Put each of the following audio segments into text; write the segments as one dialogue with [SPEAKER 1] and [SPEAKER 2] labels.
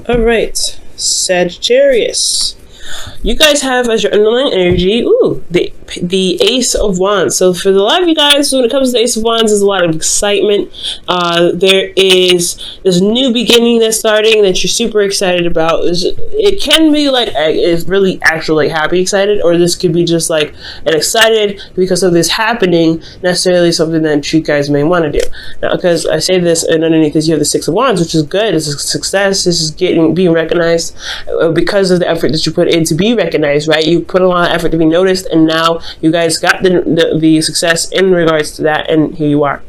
[SPEAKER 1] All right, Sagittarius. You guys have as your underlying energy, the Ace of Wands. So for a lot of you guys, when it comes to the Ace of Wands, there's a lot of excitement. There is this new beginning that's starting that you're super excited about. It can be like it's really actually like happy excited, or this could be just like an excited because of this happening, necessarily something that you guys may want to do. Now, because I say this, and underneath this you have the Six of Wands, which is good. It's a success. This is being recognized because of the effort that you put in to be recognized, right? You put a lot of effort to be noticed, and now you guys got the success in regards to that, and here you are.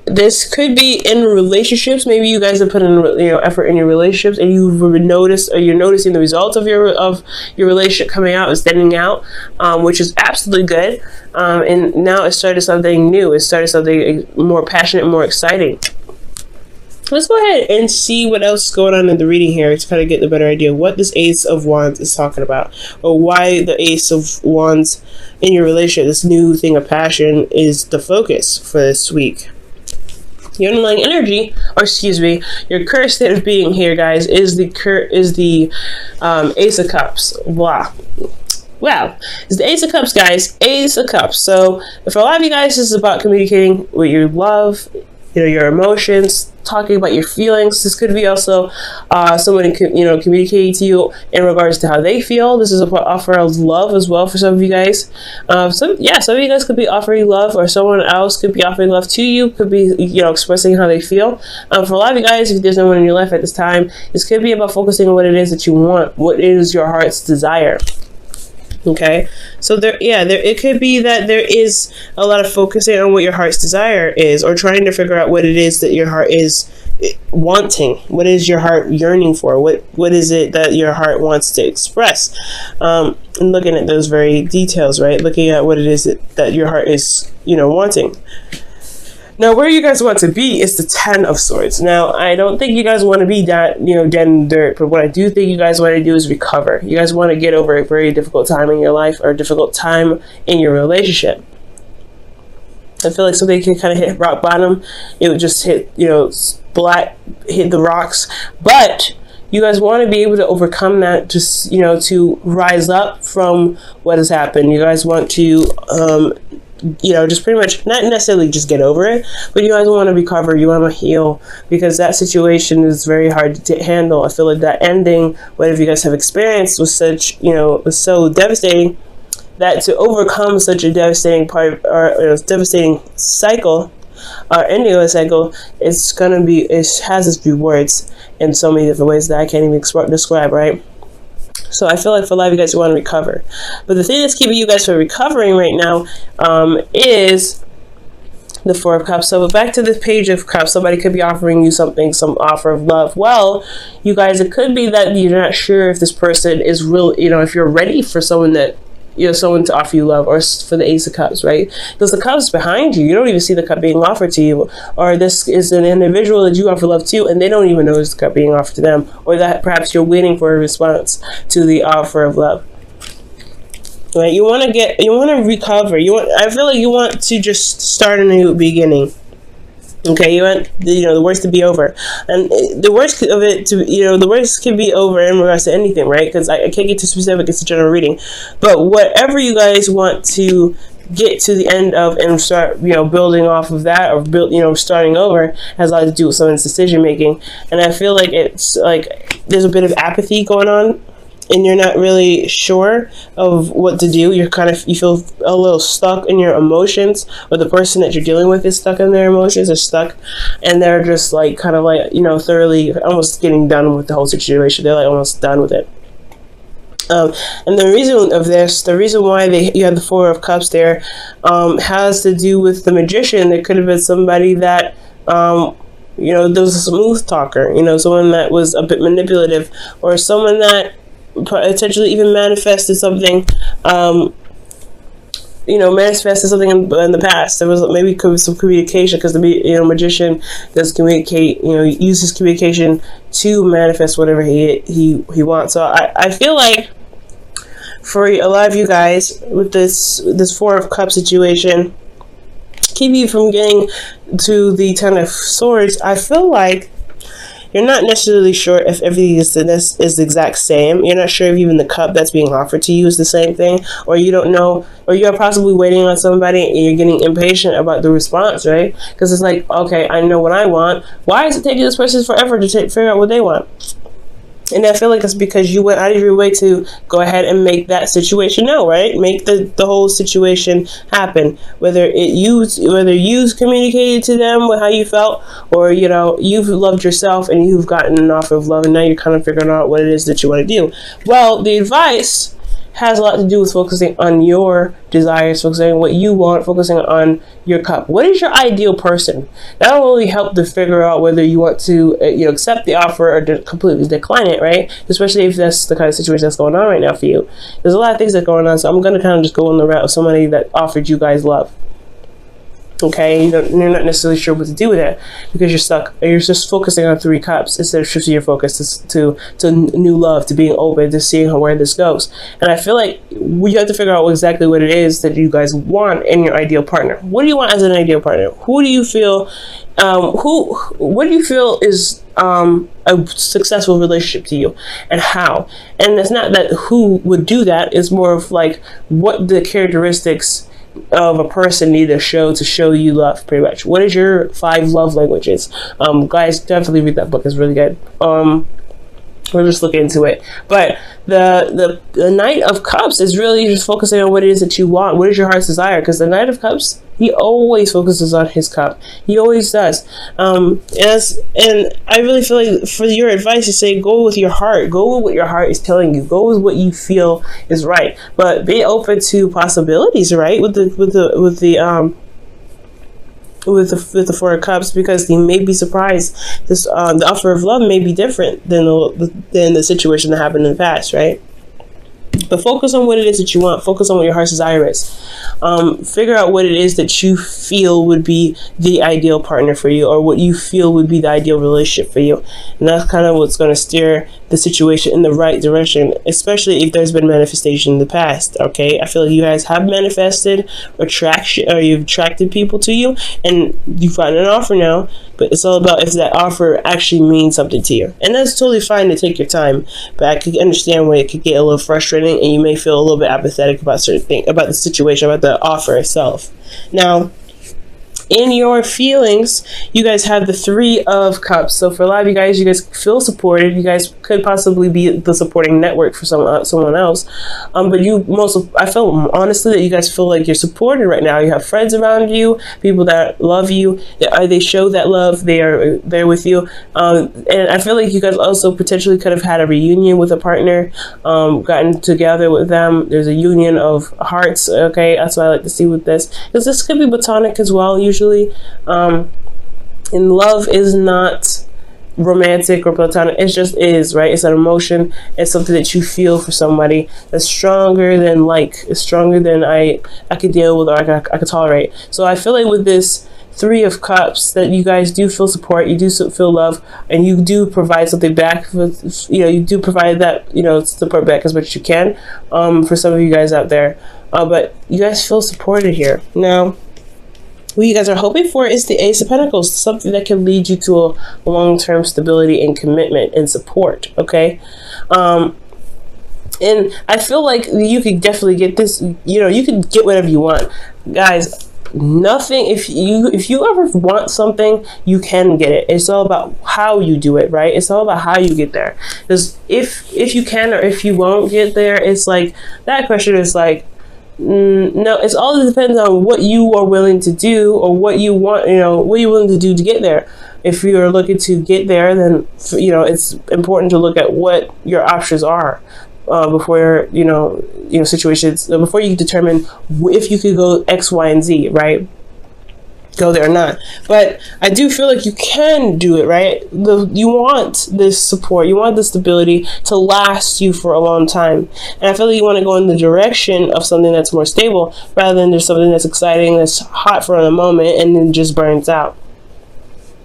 [SPEAKER 1] This could be in relationships. Maybe you guys have put in effort in your relationships, and you've noticed, or you're noticing the results of your relationship coming out and standing out, which is absolutely good. And now it started something new. It started something more passionate, more exciting. Let's go ahead and see what else is going on in the reading here to kind of get a better idea of what this Ace of Wands is talking about, or why the Ace of Wands in your relationship, this new thing of passion, is the focus for this week. Your underlying energy, or excuse me, your current state of being here, guys, is the Ace of Cups. Wow. Wow, it's the Ace of Cups, guys. Ace of Cups. So for a lot of you guys, this is about communicating with your love, your emotions, talking about your feelings. This could be also someone communicating to you in regards to how they feel. This is a offer of love as well for some of you guys. Some of you guys could be offering love, or someone else could be offering love to you. Could be expressing how they feel. For a lot of you guys, if there's no one in your life at this time, this could be about focusing on what it is that you want. What is your heart's desire? Okay, so it could be that there is a lot of focusing on what your heart's desire is, or trying to figure out what it is that your heart is wanting. What is your heart yearning for? What is it that your heart wants to express? And looking at those very details, right? Looking at what it is that your heart is, wanting. Now, where you guys want to be is the Ten of Swords. Now, I don't think you guys want to be that, dead in the dirt, but what I do think you guys want to do is recover. You guys want to get over a very difficult time in your life, or a difficult time in your relationship. I feel like something can kind of hit rock bottom. It would just hit, hit the rocks. But you guys want to be able to overcome that, just, to rise up from what has happened. You guys want to, just pretty much not necessarily just get over it, but you guys want to recover. You want to heal, because that situation is very hard to handle. I feel like that ending, whatever you guys have experienced, was such, was so devastating, that to overcome such a devastating devastating cycle, or ending of a cycle, it has its rewards in so many different ways that I can't even describe, right? So I feel like for a lot of you guys, you want to recover. But the thing that's keeping you guys from recovering right now is the Four of Cups. So back to the Page of Cups. Somebody could be offering you something, some offer of love. Well, you guys, it could be that you're not sure if this person is real, if you're ready for someone that, someone to offer you love, or for the Ace of Cups, right? Because the Cups behind you, you don't even see the cup being offered to you, or this is an individual that you offer love to, and they don't even know it's the cup being offered to them, or that perhaps you're waiting for a response to the offer of love. Right? You want to recover. I feel like you want to just start a new beginning. Okay, you want the worst to be over, and the worst of it the worst can be over in regards to anything, right? Because I can't get too specific; it's a general reading. But whatever you guys want to get to the end of and start, building off of that, or starting over, has a lot to do with someone's decision making. And I feel like it's like there's a bit of apathy going on, and you're not really sure of what to do. You feel a little stuck in your emotions, or the person that you're dealing with is stuck in their emotions, or stuck, and they're just thoroughly almost getting done with the whole situation. They're almost done with it. And the reason why you have the Four of Cups there, has to do with the Magician. There could have been somebody that, there was a smooth talker, someone that was a bit manipulative, or someone that potentially even manifested something in the past. There was maybe some communication, because the Magician does communicate, uses communication to manifest whatever he wants. So I feel like for a lot of you guys, with this Four of Cups situation, keep you from getting to the Ten of Swords, I feel like you're not necessarily sure if everything is the exact same. You're not sure if even the cup that's being offered to you is the same thing, or you don't know, or you're possibly waiting on somebody and you're getting impatient about the response, right? Because it's like, okay, I know what I want. Why is it taking this person forever to figure out what they want? And I feel like it's because you went out of your way to go ahead and make that situation know, right? Make the whole situation happen. Whether you communicated to them with how you felt, or you've loved yourself and you've gotten an offer of love, and now you're kind of figuring out what it is that you want to do. Well, the advice has a lot to do with focusing on your desires, focusing on what you want, focusing on your cup. What is your ideal person? That will really help to figure out whether you want to accept the offer or completely decline it, right? Especially if that's the kind of situation that's going on right now for you. There's a lot of things that are going on, so I'm going to kind of just go on the route of somebody that offered you guys love. Okay, you're not necessarily sure what to do with it because you're stuck. You're just focusing on 3 cups instead of shifting your focus to new love, to being open, to seeing where this goes. And I feel like you have to figure out exactly what it is that you guys want in your ideal partner. What do you want as an ideal partner? Who do you feel? What do you feel is a successful relationship to you, and how? And it's not that who would do that. It's more of like what the characteristics of a person need to show you love, pretty much. What is your 5 love languages? Guys, definitely read that book. It's really good. We'll just look into it. But the Knight of Cups is really just focusing on what it is that you want. What is your heart's desire? Because the Knight of Cups, he always focuses on his cup. He always does. And I really feel like for your advice, you say go with your heart. Go with what your heart is telling you. Go with what you feel is right. But be open to possibilities, right? With the 4 of Cups, because you may be surprised. The offer of love may be different than the situation that happened in the past, right? But focus on what it is that you want. Focus on what your heart's desire is. Figure out what it is that you feel would be the ideal partner for you, or what you feel would be the ideal relationship for you. And that's kind of what's going to steer the situation in the right direction, especially if there's been manifestation in the past. Okay, I feel like you guys have manifested attraction, or you've attracted people to you, and you've gotten an offer now. But it's all about if that offer actually means something to you. And that's totally fine to take your time. But I could understand why it could get a little frustrating and you may feel a little bit apathetic about certain things, about the situation, about the offer itself. Now, in your feelings, you guys have the 3 of Cups. So for a lot of you guys feel supported. You guys could possibly be the supporting network for someone else. But I feel honestly that you guys feel like you're supported right now. You have friends around you, people that love you. They show that love. They are there with you. And I feel like you guys also potentially could have had a reunion with a partner, gotten together with them. There's a union of hearts. Okay, that's what I like to see with this, because this could be platonic as well. Usually, and love is not romantic or platonic. It just is, right? It's an emotion. It's something that you feel for somebody that's stronger than it's stronger than I could deal with, or I could tolerate. So I feel like with this 3 of Cups, that you guys do feel support, you do feel love, and you do provide something back. You do provide that support back as much as you can. For some of you guys out there, but you guys feel supported here. Now, what you guys are hoping for is the Ace of Pentacles, something that can lead you to a long-term stability and commitment and support, okay? And I feel like you could definitely get this, you can get whatever you want. Guys, nothing, if you ever want something, you can get it. It's all about how you do it, right? It's all about how you get there. Because if you can or if you won't get there, it's like, that question is like, no, it's all depends on what you are willing to do, or what you want, what you're willing to do to get there. If you're looking to get there, then it's important to look at what your options are before situations, before you determine if you could go X, Y, and Z, right? Go there or not. But I do feel like you can do it, right? You want this support, you want the stability to last you for a long time, and I feel like you want to go in the direction of something that's more stable, rather than just something that's exciting, that's hot for a moment, and then just burns out.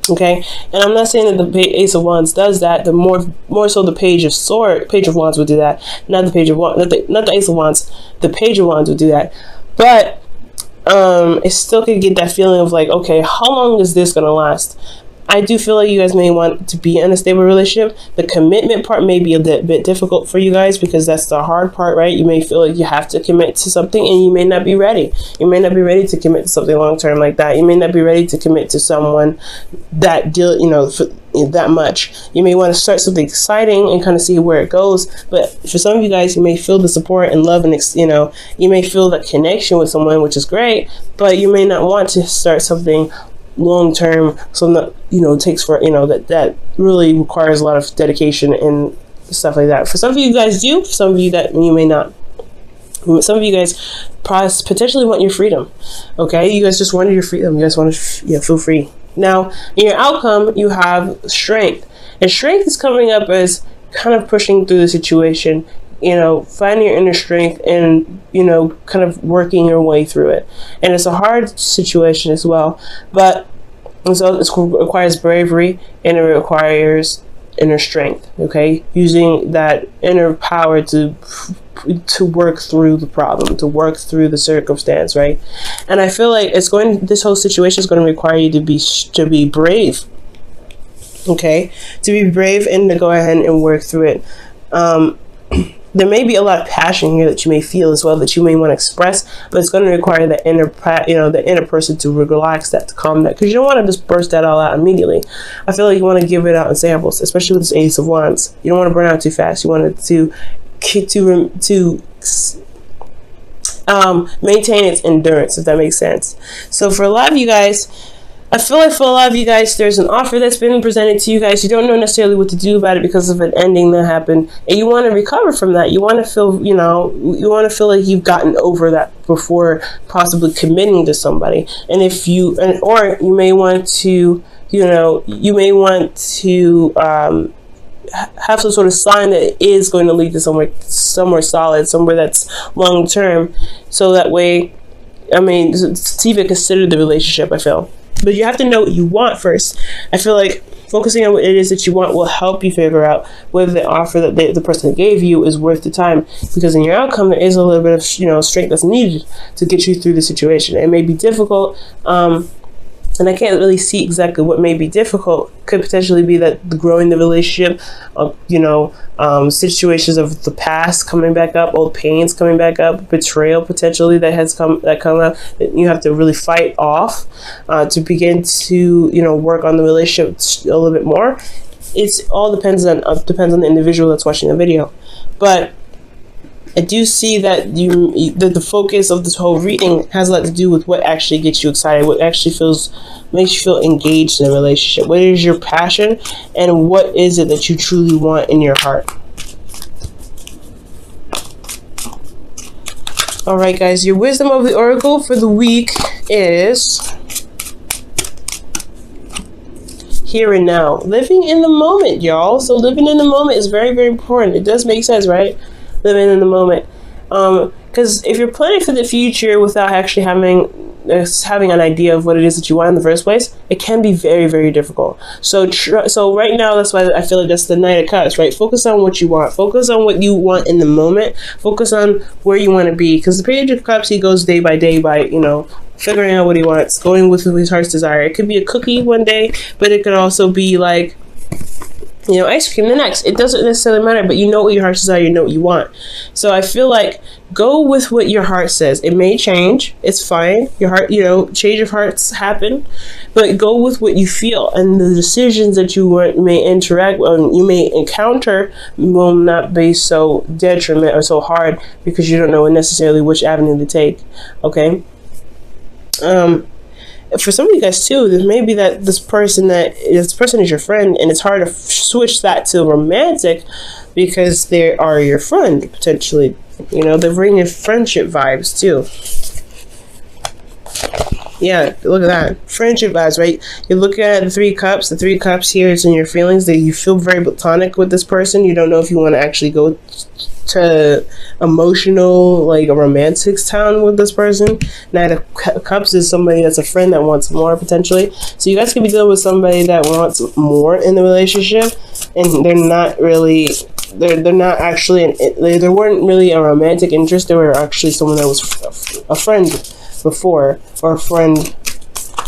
[SPEAKER 1] Okay, and I'm not saying that the Ace of Wands does that. The more so the Page of Wands would do that. Not the Page of Wands, not the Ace of Wands. The Page of Wands would do that. But it still could get that feeling of like, okay, how long is this gonna last? I do feel like you guys may want to be in a stable relationship. The commitment part may be a bit difficult for you guys, because that's the hard part, right? You may feel like you have to commit to something, and you may not be ready. You may not be ready to commit to something long term like that. You may not be ready to commit to someone that deal, you know, for that much. You may want to start something exciting and kind of see where it goes. But for some of you guys, you may feel the support and love, and you know, you may feel that connection with someone, which is great, but you may not want to start something long term. So that, you know, takes for, you know, that really requires a lot of dedication and stuff like that. For some of you guys do, for some of you that you may not. Some of you guys potentially want your freedom. Okay, you guys just wanted your freedom. You guys want to feel free. Now, in your outcome, you have strength, and strength is coming up as kind of pushing through the situation, you know, finding your inner strength and, you know, kind of working your way through it. And it's a hard situation as well, but it requires bravery, and it requires inner strength. Okay, using that inner power to work through the problem, to work through the circumstance, right? And I feel like this whole situation is going to require you to be brave. Okay, to be brave and to go ahead and work through it. There may be a lot of passion here that you may feel as well, that you may want to express, but it's going to require the inner person to relax that, to calm that, because you don't want to just burst that all out immediately. I feel like you want to give it out in samples, especially with this Ace of Wands. You don't want to burn out too fast. You want it to maintain its endurance, if that makes sense. So for a lot of you guys, I feel like for a lot of you guys, there's an offer that's been presented to you guys. You don't know necessarily what to do about it because of an ending that happened, and you want to recover from that. You want to feel, you know, you want to feel like you've gotten over that before possibly committing to somebody. And if you, or you may want to, you know, you may want to have some sort of sign that it is going to lead to somewhere solid, somewhere that's long term, so that way, I mean, to even consider the relationship, I feel. But you have to know what you want first. I feel like focusing on what it is that you want will help you figure out whether the offer that the person gave you is worth the time, because in your outcome there is a little bit of, you know, strength that's needed to get you through the situation. It may be difficult, and I can't really see exactly what may be difficult. Could potentially be that growing the relationship, you know, situations of the past coming back up, old pains coming back up, betrayal potentially that come up. You have to really fight off to begin to, you know, work on the relationship a little bit more. It's all depends on the individual that's watching the video, but I do see that the focus of this whole reading has a lot to do with what actually gets you excited, what actually makes you feel engaged in a relationship. What is your passion, and what is it that you truly want in your heart? All right, guys, your wisdom of the oracle for the week is here and now. Living in the moment, y'all. So living in the moment is very, very important. It does make sense, right? Living in the moment, because if you're planning for the future without actually having an idea of what it is that you want in the first place, it can be very, very difficult. So right now, that's why I feel like that's the Knight of Cups, right? Focus on what you want. Focus on what you want in the moment. Focus on where you want to be, because the Page of Cups, he goes day by day by, you know, figuring out what he wants, going with his heart's desire. It could be a cookie one day, but it could also be like, you know, ice cream the next. It doesn't necessarily matter, but you know what your heart desire, you know what you want. So I feel like go with what your heart says. It may change. It's fine. Your heart, you know, change of hearts happen, but go with what you feel, and the decisions that you may interact with, you may encounter, will not be so detriment or so hard, because you don't know necessarily which avenue to take. Okay. For some of you guys too, there may be that this person is your friend, and it's hard to switch that to romantic because they are your friend potentially. You know, they're bringing friendship vibes too. Yeah, look at that, friendship vibes, right? You're looking at the Three Cups. The Three Cups here is in your feelings, that you feel very platonic with this person. You don't know if you want to actually go to emotional, like a romantic town with this person. Knight of Cups is somebody that's a friend that wants more potentially. So you guys could be dealing with somebody that wants more in the relationship, and they're not really, they're not actually, there weren't really a romantic interest. They were actually someone that was a friend before, or a friend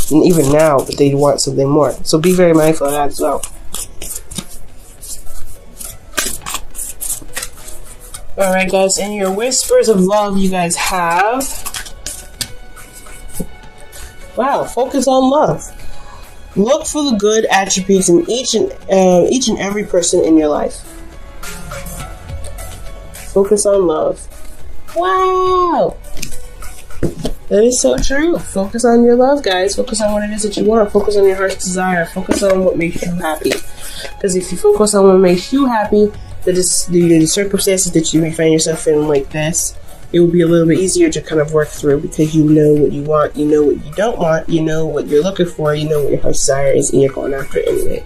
[SPEAKER 1] and even now they want something more. So be very mindful of that as well. Alright guys, in your whispers of love you guys have, wow, focus on love. Look for the good attributes in each and every person in your life. Focus on love. Wow! That is so true. Focus on your love, guys. Focus on what it is that you want. Focus on your heart's desire. Focus on what makes you happy. Because if you focus on what makes you happy, the circumstances that you may find yourself in like this, it will be a little bit easier to kind of work through, because you know what you want, you know what you don't want, you know what you're looking for, you know what your heart's desire is, and you're going after it anyway.